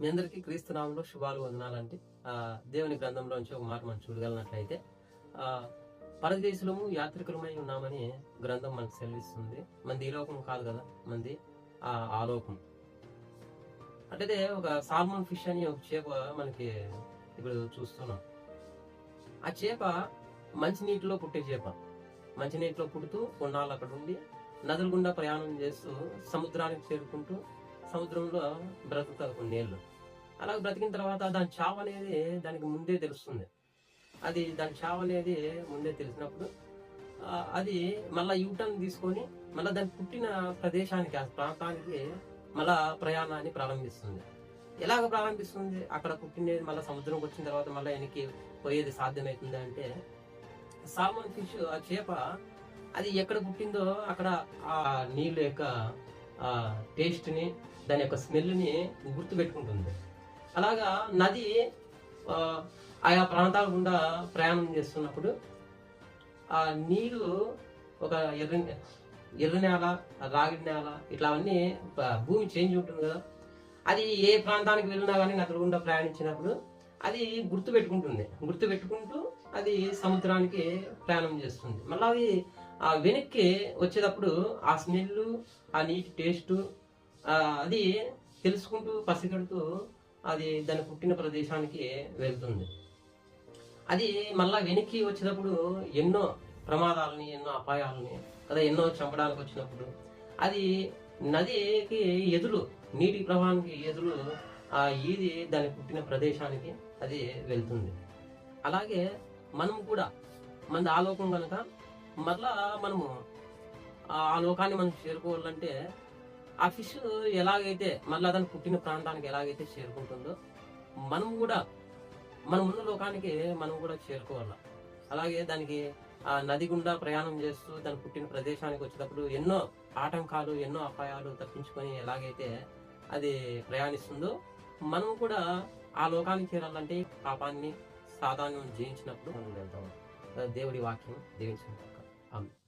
మీ అందరికీ క్రీస్తు నామములో శుభాలు వందనాలంటే దేవుని గ్రంథంలోంచి ఒక మాట మనం చూడగలిగినట్లయితే పరదేశులము యాత్రికులమై ఉన్నామని గ్రంథం మనకు సెలవిస్తుంది. మనది ఈ లోకం కాదు కదా, మనది ఆ లోకం. అంటే ఒక సాల్మన్ ఫిష్ అని ఒక చేప మనకి ఇప్పుడు చూస్తున్నాం. ఆ చేప మంచినీటిలో పుట్టే చేప. మంచినీటిలో పుడుతూ కొన్నాళ్ళు అక్కడ ఉండి నదుల గుండా ప్రయాణం చేస్తూ సముద్రానికి చేరుకుంటూ సముద్రంలో బ్రతుకుతుంది కొన్నేళ్ళు. అలా బ్రతికిన తర్వాత దాని చావు అనేది దానికి ముందే తెలుస్తుంది. అది దాని చావు అనేది ముందే తెలిసినప్పుడు అది మళ్ళా యూటర్న్ తీసుకొని మళ్ళీ దాని పుట్టిన ప్రదేశానికి, ఆ ప్రాంతానికి మళ్ళా ప్రయాణాన్ని ప్రారంభిస్తుంది. ఎలాగ ప్రారంభిస్తుంది? అక్కడ పుట్టినది మళ్ళీ సముద్రంకి వచ్చిన తర్వాత మళ్ళీ వెనక్కి పోయేది సాధ్యమవుతుంది అంటే, సాల్మన్ ఫిష్ ఆ చేప అది ఎక్కడ పుట్టిందో అక్కడ ఆ నీళ్ళ యొక్క టేస్ట్ ని, దాని యొక్క స్మెల్ ని గుర్తు పెట్టుకుంటుంది. అలాగా నది ఆయా ప్రాంతాల గుండా ప్రయాణం చేస్తున్నప్పుడు ఆ నీరు ఒక ఎర్ర నేల, రాగి నేల, ఇట్లా అన్నీ భూమి చేంజ్ ఉంటుంది కదా, అది ఏ ప్రాంతానికి వెళ్ళినా కానీ నదుల గుండా ప్రయాణించినప్పుడు అది గుర్తు పెట్టుకుంటూ అది సముద్రానికి ప్రయాణం చేస్తుంది. మళ్ళీ అది వెనక్కి వచ్చేటప్పుడు ఆ స్మెల్, ఆ నీటి టేస్టు అది తెలుసుకుంటూ పసిగడుతూ అది దాని పుట్టిన ప్రదేశానికి వెళ్తుంది. అది మళ్ళా వెనక్కి వచ్చేటప్పుడు ఎన్నో ప్రమాదాలని, ఎన్నో అపాయాలని కదా, ఎన్నో చంపడానికి వచ్చినప్పుడు అది నదికి ఎదురు, నీటి ప్రవాహానికి ఎదురు ఈది దాని పుట్టిన ప్రదేశానికి అది వెళ్తుంది. అలాగే మనం కూడా మనది ఆలోకం కనుక మళ్ళా మనము ఆ లోకాన్ని మనం చేరుకోవాలంటే ఆ ఫిష్ ఎలాగైతే మళ్ళీ దాని పుట్టిన ప్రాంతానికి ఎలాగైతే చేరుకుంటుందో మనం కూడా మనం ఉన్న లోకానికి మనం కూడా చేరుకోవాలి. అలాగే దానికి ఆ నది గుండా ప్రయాణం చేస్తూ దాని పుట్టిన ప్రదేశానికి వచ్చేటప్పుడు ఎన్నో ఆటంకాలు, ఎన్నో అపాయాలు తప్పించుకొని ఎలాగైతే అది ప్రయాణిస్తుందో మనం కూడా ఆ లోకానికి చేరాలంటే పాపాన్ని, సాతాన్ని జయించినప్పుడు మనం వెళ్తాం. దేవుడి వాక్యం దీవించిన